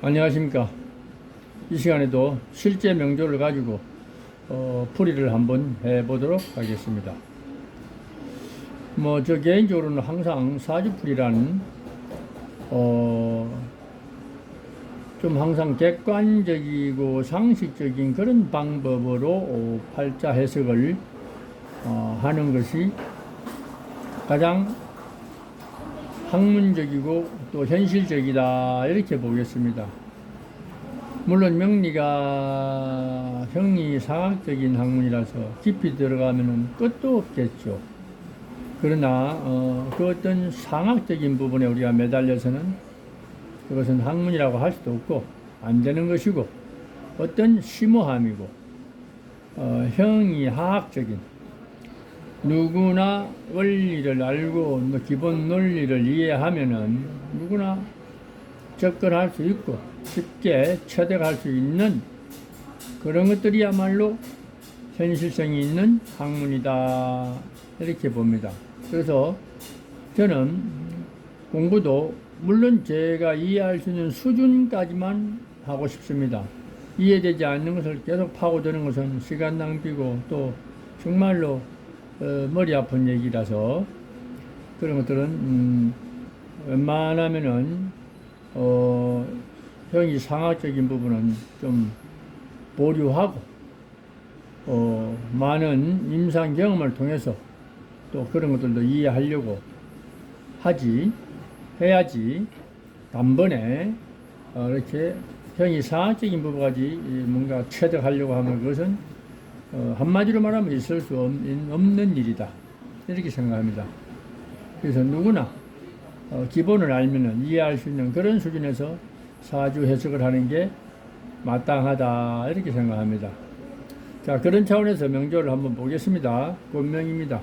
안녕하십니까. 이 시간에도 실제 명조를 가지고 풀이를 한번 해보도록 하겠습니다. 저 개인적으로는 항상 사주풀이라는 좀 항상 객관적이고 상식적인 그런 방법으로 팔자 해석을 하는 것이 가장 학문적이고 또 현실적이다, 이렇게 보겠습니다. 물론 명리가 형이상학적인 학문이라서 깊이 들어가면 끝도 없겠죠. 그러나 그 어떤 상학적인 부분에 우리가 매달려서는 그것은 학문이라고 할 수도 없고 안 되는 것이고, 어떤 심오함이고 형이하학적인, 누구나 원리를 알고 기본 논리를 이해하면은 누구나 접근할 수 있고 쉽게 체득할 수 있는 그런 것들이야말로 현실성이 있는 학문이다, 이렇게 봅니다. 그래서 저는 공부도 물론 제가 이해할 수 있는 수준까지만 하고 싶습니다. 이해되지 않는 것을 계속 파고드는 것은 시간 낭비고 또 정말로 머리 아픈 얘기라서 그런 것들은 웬만하면은 형이 상학적인 부분은 좀 보류하고 많은 임상 경험을 통해서 또 그런 것들도 이해하려고 해야지 단번에 이렇게 형이 상학적인 부분까지 뭔가 체득하려고 하면 그것은 한마디로 말하면 있을 수 없는 일이다, 이렇게 생각합니다. 그래서 누구나 기본을 알면은 이해할 수 있는 그런 수준에서 사주 해석을 하는 게 마땅하다, 이렇게 생각합니다. 자, 그런 차원에서 명조를 한번 보겠습니다. 본명입니다.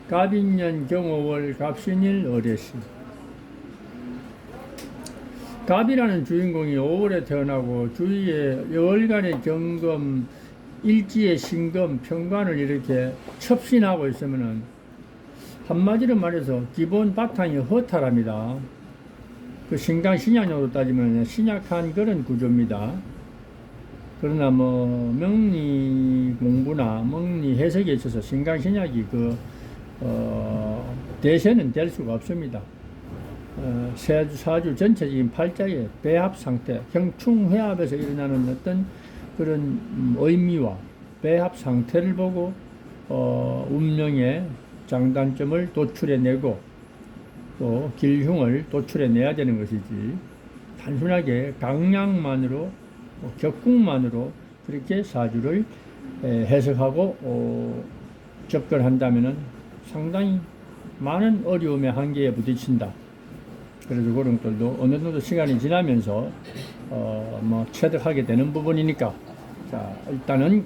갑인년 경오월 갑신일 어뢰시. 갑이라는 주인공이 5월에 태어나고 주위에 열간의 경금, 일지의 신금, 평관을 이렇게 첩신하고 있으면은 한마디로 말해서 기본 바탕이 허탈합니다. 그 신강 신약으로 따지면 신약한 그런 구조입니다. 그러나 명리 공부나 명리 해석에 있어서 신강 신약이 대세는 될 수가 없습니다. 사주 전체적인 팔자의 배합 상태, 형충회합에서 일어나는 어떤 그런 의미와 배합 상태를 보고 운명의 장단점을 도출해내고 또 길흉을 도출해내야 되는 것이지, 단순하게 강약만으로 격국만으로 그렇게 사주를 해석하고 접근한다면 상당히 많은 어려움의 한계에 부딪힌다. 그래서 그런 것들도 어느 정도 시간이 지나면서 체득하게 되는 부분이니까, 자, 일단은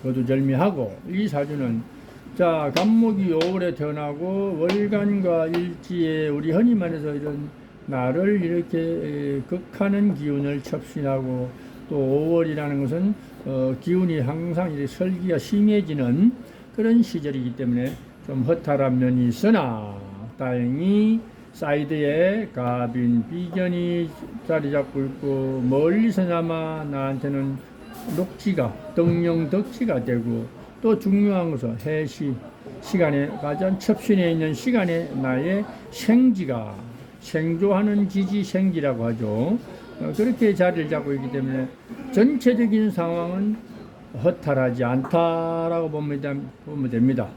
거두절미하고, 이 사주는 자, 갑목이 5월에 태어나고 월간과 일지에 우리 흔히 말해서 이런 나를 이렇게 극하는 기운을 첩신하고, 또 5월이라는 것은 기운이 항상 이렇게 설기가 심해지는 그런 시절이기 때문에 좀 허탈한 면이 있으나, 다행히 사이드에 갑인 비견이 자리 잡고 있고, 멀리서나마 나한테는 녹지가, 덕령덕지가 되고, 또 중요한 것은 해시 시간에 가장 첩신에 있는 시간에 나의 생지가, 생조하는 지지 생지라고 하죠. 그렇게 자리를 잡고 있기 때문에 전체적인 상황은 허탈하지 않다라고 보면 됩니다.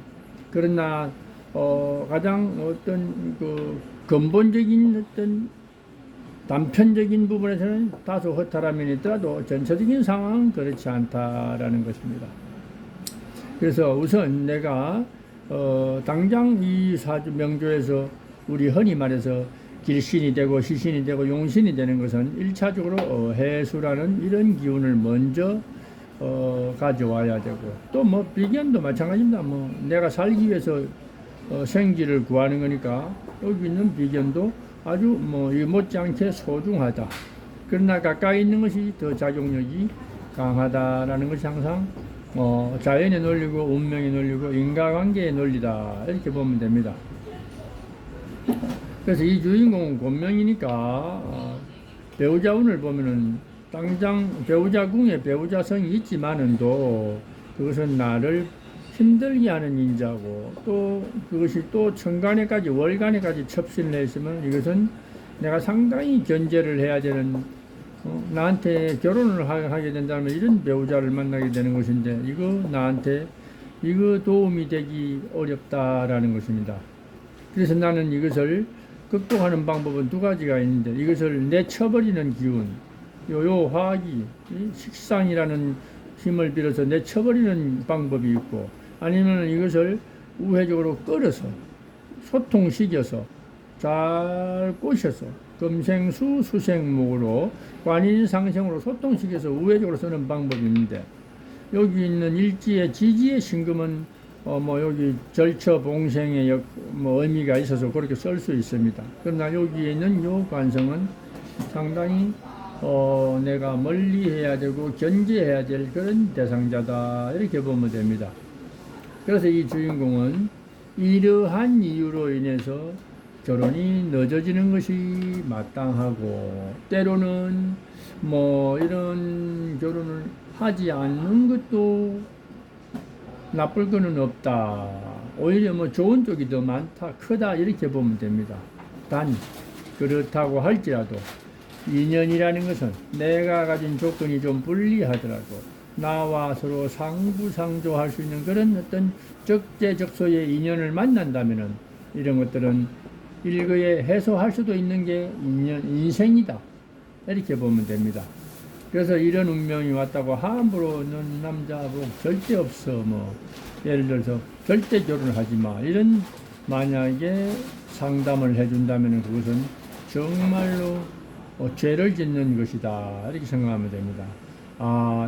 그러나 가장 어떤 근본적인 어떤 단편적인 부분에서는 다소 허탈한 면이 있더라도 전체적인 상황은 그렇지 않다라는 것입니다. 그래서 우선 내가 당장 이 사주 명조에서 우리 흔히 말해서 길신이 되고 시신이 되고 용신이 되는 것은 1차적으로 해수라는 이런 기운을 먼저 가져와야 되고, 또 비견도 마찬가지입니다. 내가 살기 위해서 생지를 구하는 거니까 여기 있는 비견도 아주 못지않게 소중하다. 그러나 가까이 있는 것이 더 작용력이 강하다라는 것이 항상 자연의 논리고 운명의 논리고 인과관계의 논리다, 이렇게 보면 됩니다. 그래서 이 주인공은 권명이니까 배우자운을 보면은 당장 배우자궁에 배우자성이 있지만은도 그것은 나를 힘들게 하는 인자고 또 그것이 또 천간에까지 월간에까지 첩신을 했으면 이것은 내가 상당히 견제를 해야 되는 나한테 결혼을 하게 된다면 이런 배우자를 만나게 되는 것인데 이거 나한테 이거 도움이 되기 어렵다라는 것입니다. 그래서 나는 이것을 극복하는 방법은 두 가지가 있는데 이것을 내쳐버리는 기운 요 화학이 식상이라는 힘을 빌어서 내쳐버리는 방법이 있고 아니면 이것을 우회적으로 끌어서 소통시켜서 잘 꼬셔서 금생수 수생목으로 관인상생으로 소통시켜서 우회적으로 쓰는 방법이 있는데 여기 있는 일지의 지지의 신금은 여기 절처 봉생의 의미가 있어서 그렇게 쓸 수 있습니다. 그러나 여기에 있는 요 관성은 상당히 내가 멀리 해야 되고 견제해야 될 그런 대상자다 이렇게 보면 됩니다. 그래서 이 주인공은 이러한 이유로 인해서 결혼이 늦어지는 것이 마땅하고 때로는 이런 결혼을 하지 않는 것도 나쁠 거는 없다. 오히려 좋은 쪽이 더 많다, 크다 이렇게 보면 됩니다. 단 그렇다고 할지라도 인연이라는 것은 내가 가진 조건이 좀 불리하더라도 나와 서로 상부상조할 수 있는 그런 어떤 적재적소의 인연을 만난다면은 이런 것들은 일거에 해소할 수도 있는 게 인생이다 이렇게 보면 됩니다. 그래서 이런 운명이 왔다고 함부로는 남자하고 절대 없어. 예를 들어서 절대 결혼을 하지 마 이런 만약에 상담을 해준다면 그것은 정말로 죄를 짓는 것이다 이렇게 생각하면 됩니다.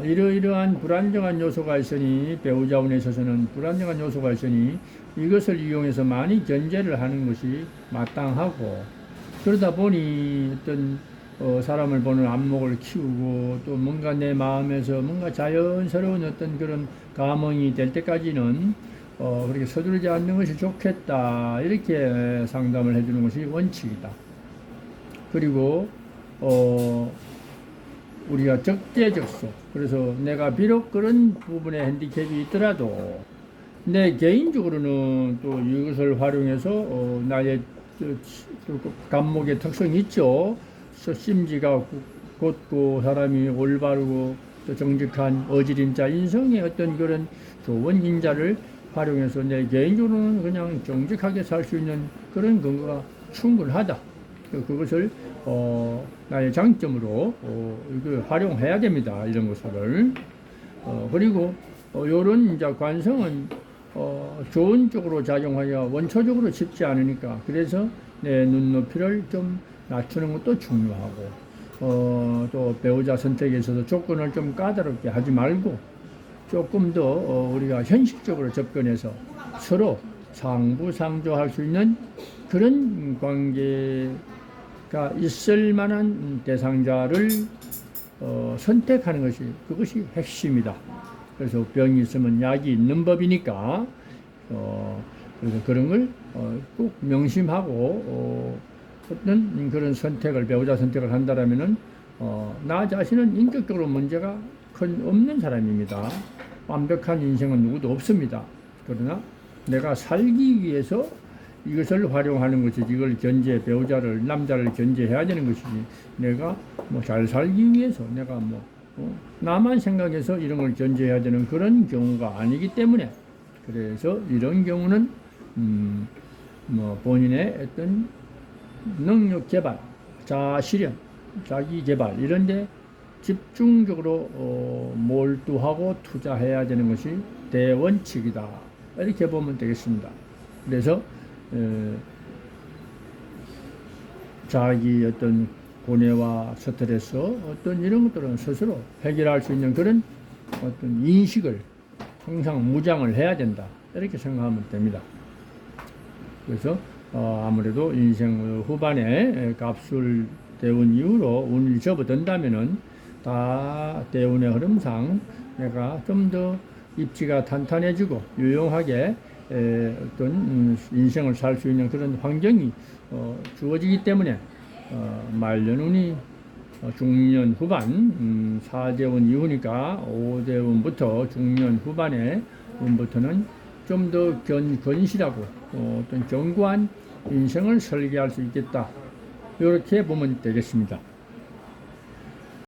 이러이러한 불안정한 요소가 있으니 배우자운에 있어서는 불안정한 요소가 있으니 이것을 이용해서 많이 견제를 하는 것이 마땅하고 그러다 보니 어떤 사람을 보는 안목을 키우고 또 뭔가 내 마음에서 뭔가 자연스러운 어떤 그런 감흥이 될 때까지는 그렇게 서두르지 않는 것이 좋겠다 이렇게 상담을 해주는 것이 원칙이다. 그리고 우리가 적재적소 그래서 내가 비록 그런 부분에 핸디캡이 있더라도 내 개인적으로는 또 이것을 활용해서 나의 감목의 특성이 있죠. 심지가 곧고 사람이 올바르고 또 정직한 어지린자 인성의 어떤 그런 좋은 인자를 활용해서 내 개인적으로는 그냥 정직하게 살 수 있는 그런 근거가 충분하다. 그것을 나의 장점으로 이걸 활용해야 됩니다. 이런 것을 그리고 요런 이제 관성은 좋은 쪽으로 작용하기가 원초적으로 쉽지 않으니까 그래서 내 눈높이를 좀 낮추는 것도 중요하고 또 배우자 선택에 있어서 조건을 좀 까다롭게 하지 말고 조금 더 우리가 현실적으로 접근해서 서로 상부상조할 수 있는 그런 관계가 있을 만한 대상자를 선택하는 것이 그것이 핵심이다. 그래서 병이 있으면 약이 있는 법이니까 그래서 그런 걸 꼭 명심하고 어떤 그런 선택을 배우자 선택을 한다라면은 나 자신은 인격적으로 문제가 없는 사람입니다. 완벽한 인생은 누구도 없습니다. 그러나 내가 살기 위해서 이것을 활용하는 것이지 이걸 배우자를 남자를 견제해야 되는 것이지 내가 잘 살기 위해서 내가 나만 생각해서 이런 걸 견제해야 되는 그런 경우가 아니기 때문에 그래서 이런 경우는 본인의 어떤 능력 개발, 자아실현, 자기 개발 이런데 집중적으로 몰두하고 투자해야 되는 것이 대원칙이다. 이렇게 보면 되겠습니다. 그래서 자기 어떤 고뇌와 스트레스 어떤 이런 것들은 스스로 해결할 수 있는 그런 어떤 인식을 항상 무장을 해야 된다. 이렇게 생각하면 됩니다. 그래서 아무래도 인생 후반에 갑술 대운 이후로 운이 접어든다면은 다 대운의 흐름상 내가 좀 더 입지가 탄탄해지고 유용하게 어떤 인생을 살 수 있는 그런 환경이 주어지기 때문에 말년운이 중년 후반, 4대운 이후니까 5대운부터 중년 후반의 운부터는 좀 더 건실하고 어떤 견고한 인생을 설계할 수 있겠다. 이렇게 보면 되겠습니다.